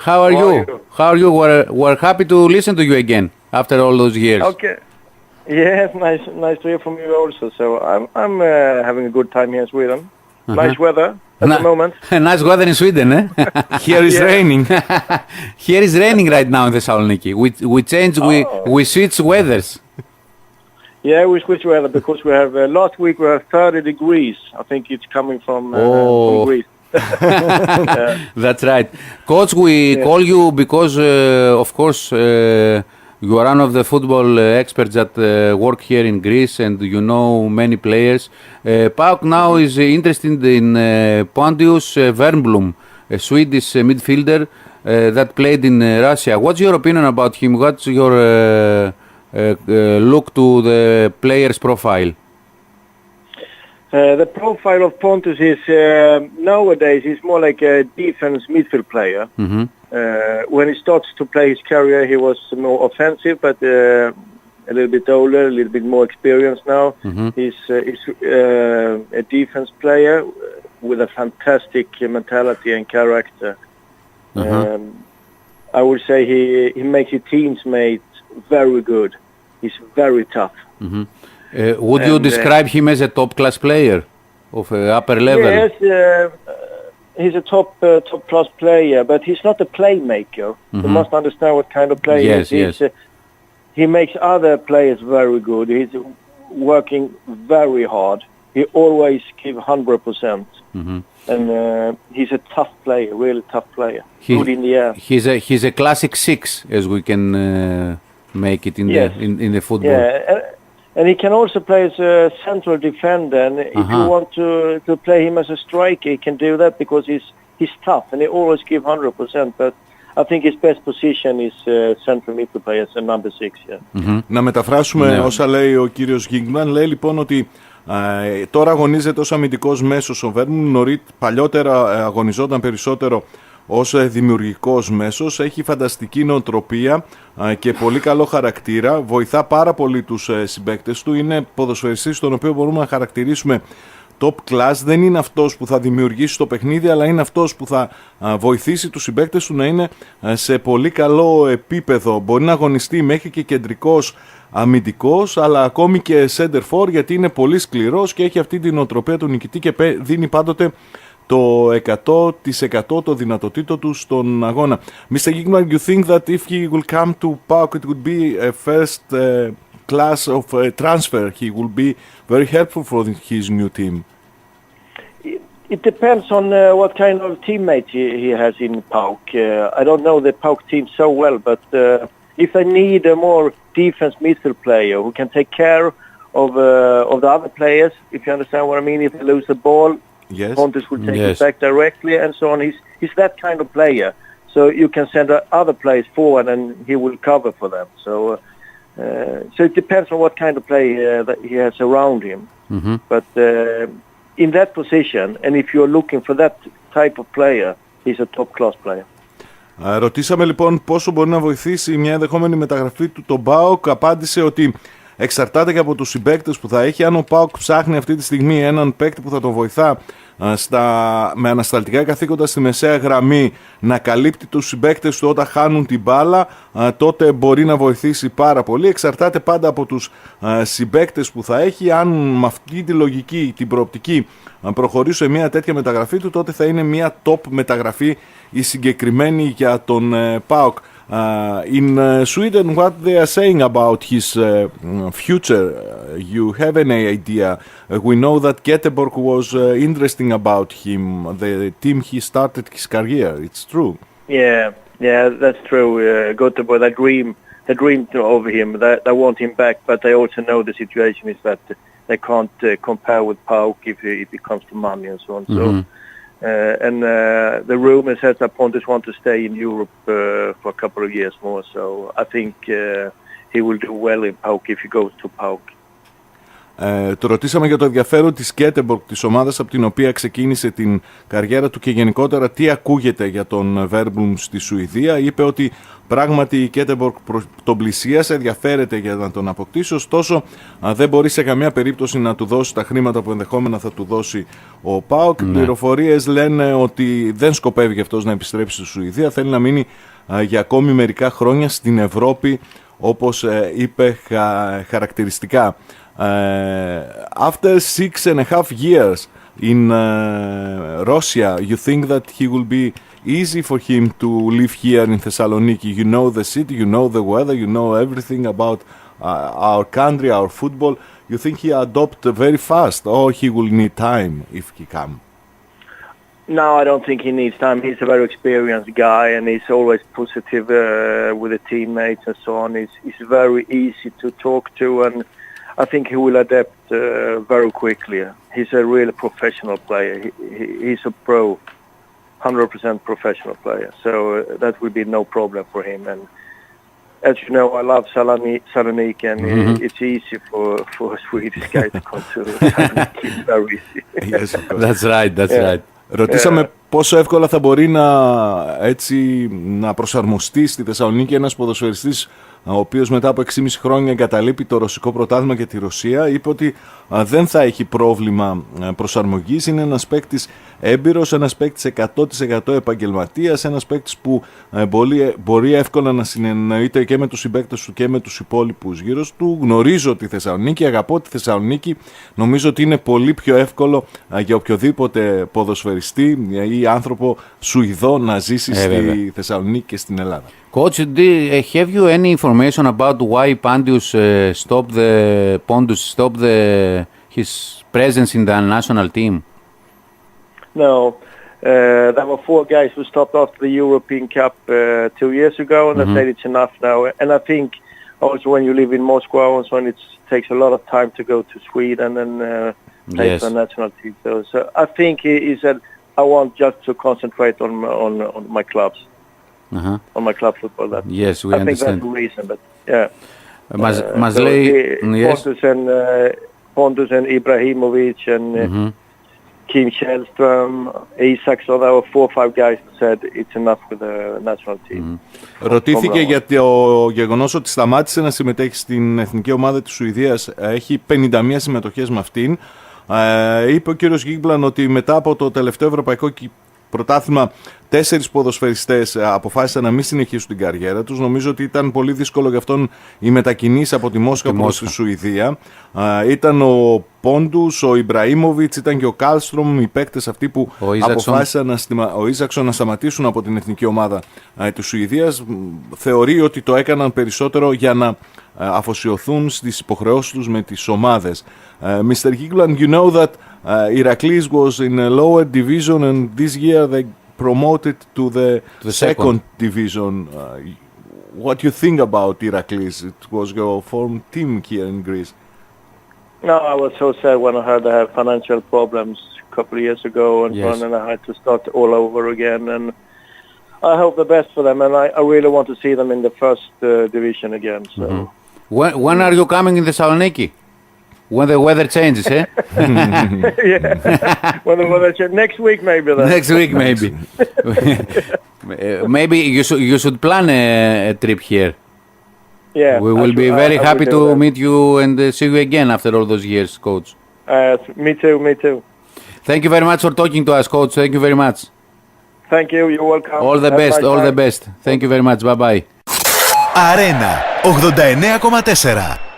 How are you? How are you? We're happy to listen to you again after all those years. Okay. Yes, nice to hear from you also. So I'm having a good time here in Sweden. Nice weather at the moment. Nice weather in Sweden, eh? Here is raining. Here is raining right now in Thessaloniki. We switch weathers. Yeah, we switch weather because we have last week we have 30 degrees. I think it's coming from Greece. That's right. Coach, we call you because, of course, you are one of the football experts that work here in Greece and you know many players. PAOK now is interested in Pontius Vέρnμπλουμ, a Swedish midfielder that played in Russia. What's your opinion about him? What's your look to the player's profile? The profile of Pontus is nowadays he's more like a defense midfield player. Mm-hmm. When he starts to play his career, he was more offensive, but a little bit older, a little bit more experienced now. Mm-hmm. He's a defense player with a fantastic mentality and character. I would say he makes his teammates very good. He's very tough. Mm-hmm. Would you describe him as a top-class player of upper level? Yes, he's a top-class player, but he's not a playmaker. Mm-hmm. You must understand what kind of player he is. He makes other players very good. He's working very hard. He always gives 100%. Mm-hmm. And he's a tough player, really tough player. Good in the air. He's a classic six, as we can make it in the football. Yeah, and he can also play as a central defender. And if you want to play him as a striker, he can do that because he's tough and he always gives 100%. But I think his best position is central midfield player as a number 6. Yeah. Mm-hmm. Να μεταφράσουμε όσα λέει ο κύριος Γίνγκμπλαντ. Λέει λοιπόν ότι τώρα αγωνίζεται ως αμυντικός μέσος ο Βέρνμπλουμ. Παλιότερα αγωνιζόταν περισσότερο ως δημιουργικός μέσος. Έχει φανταστική νοοτροπία και πολύ καλό χαρακτήρα. Βοηθά πάρα πολύ τους συμπαίκτες του. Είναι ποδοσφαιριστής τον οποίο μπορούμε να χαρακτηρίσουμε top class. Δεν είναι αυτός που θα δημιουργήσει το παιχνίδι, αλλά είναι αυτός που θα βοηθήσει τους συμπαίκτες του να είναι σε πολύ καλό επίπεδο. Μπορεί να αγωνιστεί μέχρι και κεντρικός αμυντικός, αλλά ακόμη και center for, γιατί είναι πολύ σκληρός και έχει αυτή την νοοτροπία του νικητή και δίνει πάντοτε το 100% το δυνατοτήτο του στον αγώνα. Mr. Γίνγκμπλαντ, you think that if he will come to PAOK it would be a first class of transfer? He will be very helpful for his new team. It depends on what kind of teammate he has in PAOK. I don't know the PAOK team so well, but if they need a more defense midfield player who can take care of the other players, if you understand what I mean, if they lose the ball, Pontus will take it back directly and so on. He's that kind of player. So you can send other players forward and he will cover for them. So it depends on what kind of play that he has around him. Mm-hmm. But in that position, and if you're looking for that type of player, he's a top-class player. Ρωτήσαμε λοιπόν πόσο μπορεί να βοηθήσει μια ενδεχόμενη μεταγραφή του τον PAOK. Απάντησε ότι εξαρτάται και από τους συμπαίκτες που θα έχει. Αν ο PAOK ψάχνει αυτή τη στιγμή έναν παίκτη που θα τον βοηθά με ανασταλτικά καθήκοντα στη μεσαία γραμμή να καλύπτει τους συμπαίκτες του όταν χάνουν την μπάλα, τότε μπορεί να βοηθήσει πάρα πολύ. Εξαρτάται πάντα από τους συμπαίκτες που θα έχει. Αν με αυτή τη λογική, την προοπτική, προχωρήσει σε μια τέτοια μεταγραφή του, τότε θα είναι μια top μεταγραφή η συγκεκριμένη για τον PAOK. In Sweden, what they are saying about his future, you have any idea? We know that Göteborg was interesting about him, the team he started his career. It's true. Yeah, that's true. Göteborg, they dreamed of him. They want him back, but they also know the situation is that they can't compare with PAOK if it comes to money and so on. Mm-hmm. So. And the rumor says that Pontus wants to stay in Europe for a couple of years more. So I think he will do well in PAOK if he goes to PAOK. Το ρωτήσαμε για το ενδιαφέρον της Γκέτεμποργκ, της ομάδας από την οποία ξεκίνησε την καριέρα του και γενικότερα τι ακούγεται για τον Βέρνμπλουμ στη Σουηδία. Είπε ότι πράγματι η Γκέτεμποργκ τον πλησίασε, ενδιαφέρεται για να τον αποκτήσει, ωστόσο δεν μπορεί σε καμία περίπτωση να του δώσει τα χρήματα που ενδεχόμενα θα του δώσει ο ΠΑΟΚ. Οι πληροφορίες λένε ότι δεν σκοπεύει αυτός να επιστρέψει στη Σουηδία, θέλει να μείνει για ακόμη μερικά χρόνια στην Ευρώπη, όπως είπε χαρακτηριστικά. After 6.5 years in Russia, you think that he will be easy for him to live here in Thessaloniki? You know the city, you know the weather, you know everything about our country, our football. You think he adopt very fast, or he will need time if he come? No, I don't think he needs time. He's a very experienced guy, and he's always positive with the teammates and so on. He's very easy to talk to, and I think he will adapt very quickly. He's a really professional player. He's a pro, 100% professional player. So that will be no problem for him. And as you know, I love Saloniki, and it's easy for a Swedish guy to come to Saloniki. It's very easy. Yes, of course. That's right, that's right. Ρωτήσαμε πόσο εύκολα θα μπορεί να προσαρμοστεί στη Θεσσαλονίκη ένας ποδοσφαιριστής ο οποίος μετά από 6,5 χρόνια εγκαταλείπει το ρωσικό πρωτάθλημα και τη Ρωσία. Είπε ότι δεν θα έχει πρόβλημα προσαρμογής. Είναι ένας παίκτης έμπειρος, ένας παίκτης 100% επαγγελματίας, ένας παίκτης που μπορεί εύκολα να συνεννοείται και με τους συμπαίκτες του και με τους υπόλοιπους γύρω του. Γνωρίζω τη Θεσσαλονίκη, αγαπώ τη Θεσσαλονίκη. Νομίζω ότι είναι πολύ πιο εύκολο για οποιοδήποτε ποδοσφαιριστή ή άνθρωπο Σουηδό να ζήσει στη Θεσσαλονίκη και στην Ελλάδα. Coach, have you any information about why Pondus stopped his presence in the national team? No, there were 4 guys who stopped after the European Cup 2 years ago, and they said it's enough now. And I think also when you live in Moscow and so on, it takes a lot of time to go to Sweden and play for the national team. So I think he said, I want just to concentrate on my clubs. On my club football. Yes, we understand. I think that's the reason, but yeah. Yes. Pondus and Ibrahimovic and Kim Källström, Isak, so there were 4 or 5 guys who said it's enough with the national team. Ρωτήθηκε για το γεγονός ότι σταμάτησε να συμμετέχει στην εθνική ομάδα της Σουηδίας. Έχει 51 συμμετοχές με αυτήν. Είπε ο κύριος Γίνγκμπλαντ ότι μετά από το τελευταίο ευρωπαϊκό πρωτάθλημα 4 ποδοσφαιριστές αποφάσισαν να μην συνεχίσουν την καριέρα τους. Νομίζω ότι ήταν πολύ δύσκολο για αυτόν οι μετακινήσεις από τη Μόσχα προς τη Σουηδία. Ήταν ο Πόντους, ο Ιμπραήμοβιτς, ήταν και ο Κάλστρομ, οι παίκτες αυτοί που αποφάσισαν ο Ίζαξον να σταματήσουν από την εθνική ομάδα της Σουηδίας. Θεωρεί ότι το έκαναν περισσότερο για να αφοσιωθούν στις υποχρεώσεις τους με τις ομάδες. Mr. Γίνγκμπλαντ, you know that Iraklis was in a lower division and this year they promoted to the second division. What do you think about Iraklis? It was your former team here in Greece. No, I was so sad when I heard they had financial problems a couple of years ago and I had to start all over again, and I hope the best for them, and I really want to see them in the first division again. So. When are you coming in Thessaloniki? When the weather changes, eh? When the weather changes. Next week maybe then. Next week maybe. Maybe you should plan a trip here. Yeah. We will be very happy to meet you and see you again after all those years, Coach. Me too. Thank you very much for talking to us, Coach. Thank you very much. Thank you, you're welcome. All the best, all the best. Thank you very much. Bye-bye. Αρένα 89,4